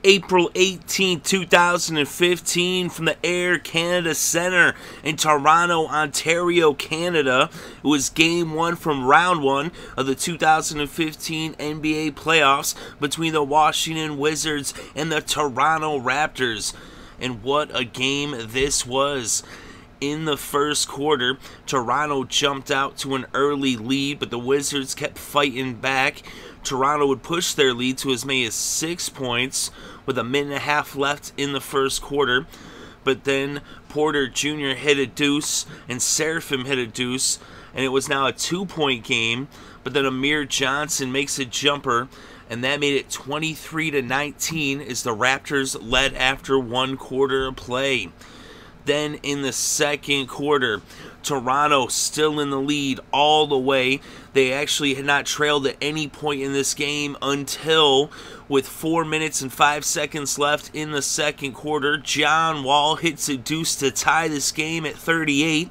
April 18, 2015, from the Air Canada Centre in Toronto, Ontario, Canada. It was Game 1 from Round 1 of the 2015 NBA playoffs between the Washington Wizards and the Toronto Raptors. And what a game this was. In the first quarter, Toronto jumped out to an early lead, but the Wizards kept fighting back. Toronto would push their lead to as many as 6 points with a minute and a half left in the first quarter. But then Porter Jr. hit a deuce and Seraphin hit a deuce, and it was now a 2-point game. But then Amir Johnson makes a jumper, and that made it 23-19 as the Raptors led after 1 quarter of play. Then in the second quarter, Toronto still in the lead all the way. They actually had not trailed at any point in this game until, with 4 minutes and 5 seconds left in the second quarter, John Wall hits a deuce to tie this game at 38.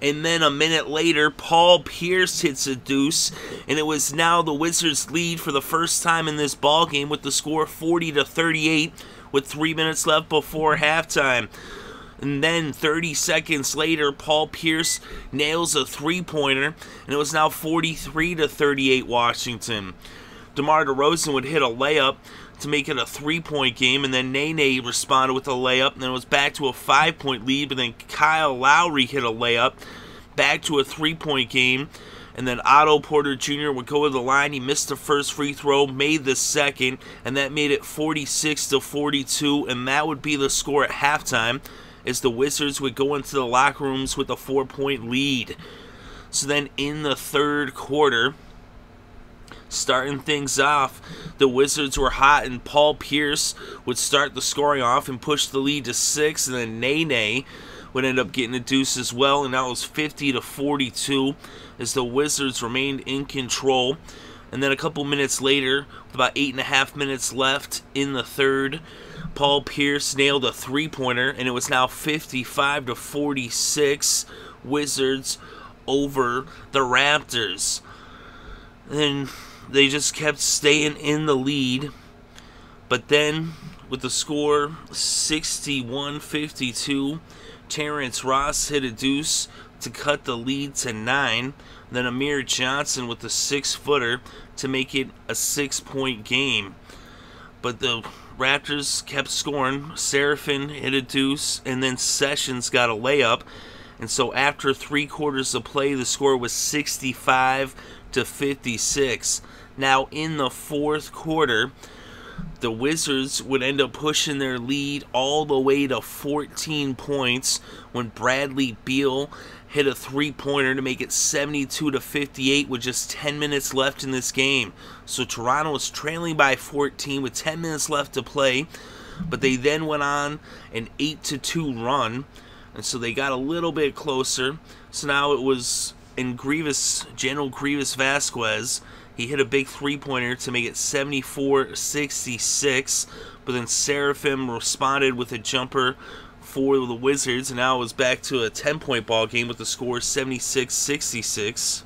And then a minute later, Paul Pierce hits a deuce, and it was now the Wizards' lead for the first time in this ballgame with the score 40-38 with 3 minutes left before halftime. And then 30 seconds later, Paul Pierce nails a three-pointer, and it was now 43-38 Washington. DeMar DeRozan would hit a layup to make it a 3-point game, and then Nene responded with a layup, and then it was back to a 5-point lead, but then Kyle Lowry hit a layup, back to a 3-point game, and then Otto Porter Jr. would go to the line. He missed the first free throw, made the second, and that made it 46-42, and that would be the score at halftime, as the Wizards would go into the locker rooms with a 4-point lead. So then in the third quarter, starting things off, the Wizards were hot, and Paul Pierce would start the scoring off and push the lead to 6, and then Nene would end up getting a deuce as well, and that was 50-42 as the Wizards remained in control. And then a couple minutes later, with about 8.5 minutes left in the third, Paul Pierce nailed a three-pointer, and it was now 55-46 Wizards over the Raptors. And they just kept staying in the lead. But then, with the score 61-52, Terrence Ross hit a deuce to cut the lead to 9. Then Amir Johnson with the 6-footer to make it a 6-point game. But the Raptors kept scoring. Seraphin hit a deuce, and then Sessions got a layup. And so after 3 quarters of play, the score was 65-56. Now in the fourth quarter, the Wizards would end up pushing their lead all the way to 14 points when Bradley Beal hit a three-pointer to make it 72-58 with just 10 minutes left in this game. So Toronto was trailing by 14 with 10 minutes left to play, but they then went on an 8-2 run, and so they got a little bit closer. So now it was in General Greivis Vasquez. He hit a big three-pointer to make it 74-66, but then Seraphin responded with a jumper for the Wizards, and now it was back to a 10-point ball game with the score 76-66.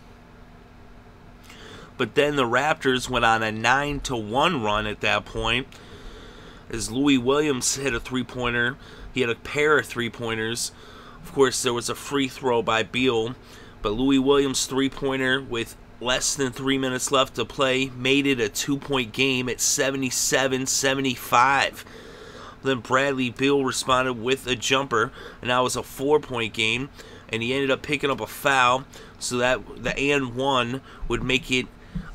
But then the Raptors went on a 9-1 run at that point, as Louis Williams hit a three-pointer. He had a pair of three-pointers. Of course, there was a free throw by Beal, but Louis Williams' three-pointer with less than 3 minutes left to play made it a 2-point game at 77-75. Then Bradley Beal responded with a jumper, and that was a 4-point game, and he ended up picking up a foul, so that the and one would make it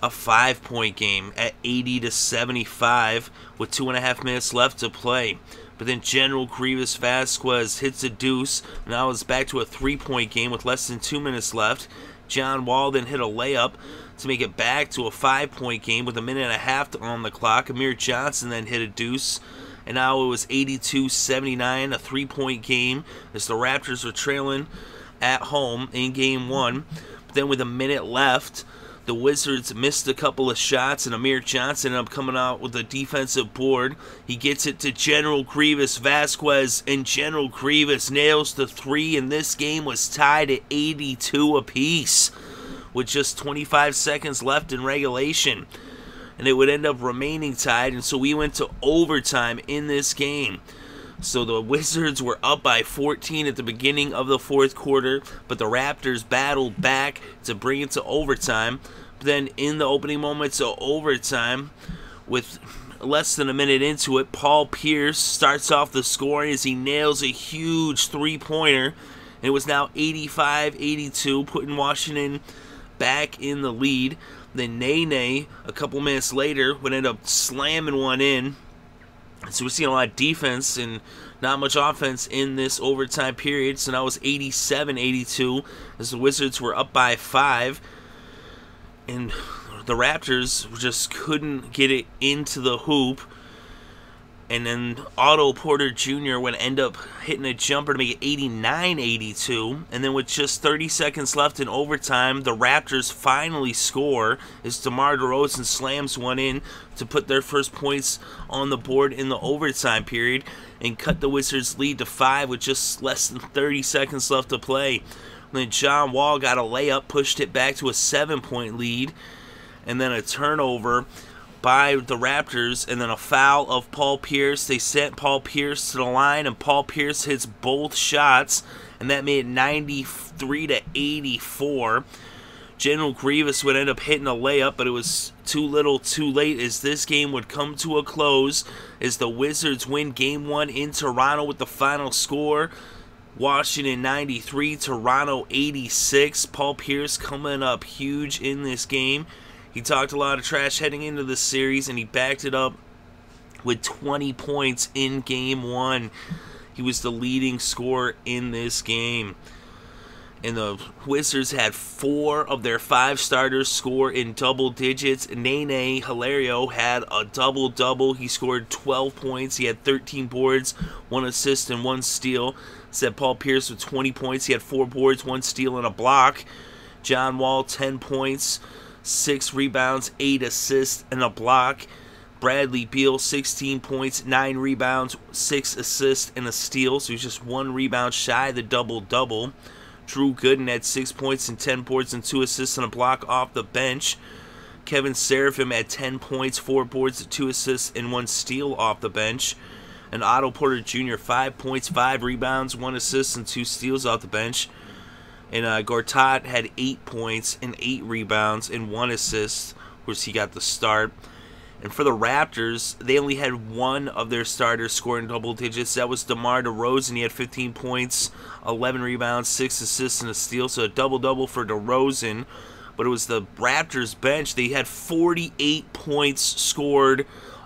a 5-point game at 80-75 with 2.5 minutes left to play. But then General Greivis Vasquez hits a deuce, and now it's back to a 3-point game with less than 2 minutes left. John Wall then hit a layup to make it back to a 5-point game with a minute and a half on the clock. Amir Johnson then hit a deuce, and now it was 82-79, a 3-point game as the Raptors were trailing at home in Game 1. But then with a minute left, the Wizards missed a couple of shots, and Amir Johnson ended up coming out with a defensive board. He gets it to General Greivis Vasquez, and General Greivis nails the three, and this game was tied at 82 apiece with just 25 seconds left in regulation. and it would end up remaining tied, and so we went to overtime in this game. So the Wizards were up by 14 at the beginning of the fourth quarter, but the Raptors battled back to bring it to overtime. But then in the opening moments of overtime, with less than a minute into it, Paul Pierce starts off the scoring as he nails a huge three-pointer. And it was now 85-82, putting Washington back in the lead. Then Nene, a couple minutes later, would end up slamming one in. So we're seeing a lot of defense and not much offense in this overtime period. So now it's 87-82 as the Wizards were up by 5. And the Raptors just couldn't get it into the hoop. And then Otto Porter Jr. would end up hitting a jumper to make it 89-82. And then with just 30 seconds left in overtime, the Raptors finally score as DeMar DeRozan slams one in to put their first points on the board in the overtime period and cut the Wizards' lead to 5 with just less than 30 seconds left to play. And then John Wall got a layup, pushed it back to a 7-point lead, and then a turnover by the Raptors, and then a foul of Paul Pierce. They sent Paul Pierce to the line, and Paul Pierce hits both shots, and that made it 93-84. General Greivis would end up hitting a layup, but it was too little too late as this game would come to a close as the Wizards win Game 1 in Toronto with the final score. Washington 93, Toronto 86. Paul Pierce coming up huge in this game. He talked a lot of trash heading into the series, and he backed it up with 20 points in Game 1. He was the leading scorer in this game. And the Wizards had 4 of their 5 starters score in double digits. Nene Hilario had a double-double. He scored 12 points. He had 13 boards, 1 assist, and 1 steal. Set Paul Pierce with 20 points. He had 4 boards, 1 steal, and a block. John Wall, 10 points. 6 rebounds, 8 assists, and a block. Bradley Beal, 16 points, 9 rebounds, 6 assists, and a steal. So he's just 1 rebound shy of the double-double. Drew Gooden had 6 points and 10 boards and 2 assists and a block off the bench. Kevin Seraphin had 10 points, 4 boards, 2 assists, and 1 steal off the bench. And Otto Porter Jr., 5 points, 5 rebounds, 1 assist, and 2 steals off the bench. And Gortat had 8 points and 8 rebounds and 1 assist, of course he got the start. And for the Raptors, they only had 1 of their starters scoring double digits. That was DeMar DeRozan. He had 15 points, 11 rebounds, 6 assists, and a steal. So a double-double for DeRozan. But it was the Raptors bench. They had 48 points scored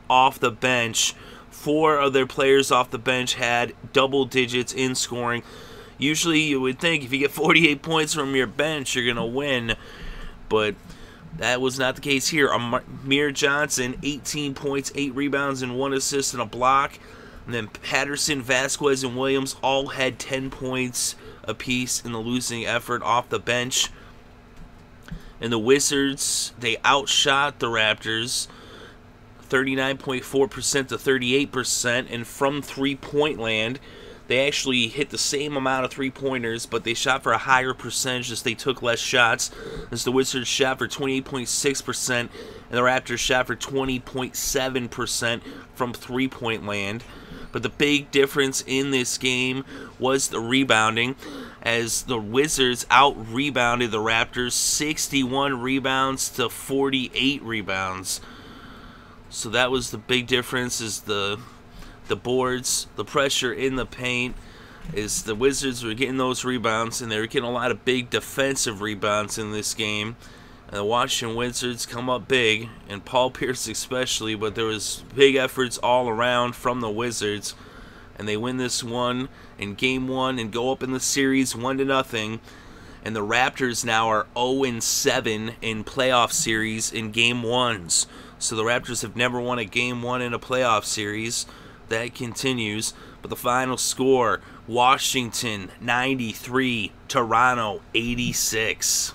off the bench. 4 of their players off the bench had double digits in scoring. Usually you would think if you get 48 points from your bench, you're going to win. But that was not the case here. Amir Johnson, 18 points, 8 rebounds, and 1 assist and a block. And then Patterson, Vasquez, and Williams all had 10 points apiece in the losing effort off the bench. And the Wizards, they outshot the Raptors 39.4% to 38%. And from three-point land, they actually hit the same amount of three-pointers, but they shot for a higher percentage as they took less shots. As the Wizards shot for 28.6%, and the Raptors shot for 20.7% from three-point land. But the big difference in this game was the rebounding, as the Wizards out-rebounded the Raptors 61 rebounds to 48 rebounds. So that was the big difference, is the boards, the pressure in the paint, is the Wizards were getting those rebounds, and they were getting a lot of big defensive rebounds in this game. And the Washington Wizards come up big, and Paul Pierce especially, but there was big efforts all around from the Wizards, and they win this one in Game 1 and go up in the series 1-0. And the Raptors now are 0-7 in playoff series in Game 1s. So the Raptors have never won a Game 1 in a playoff series. That continues, but the final score, Washington 93, Toronto 86.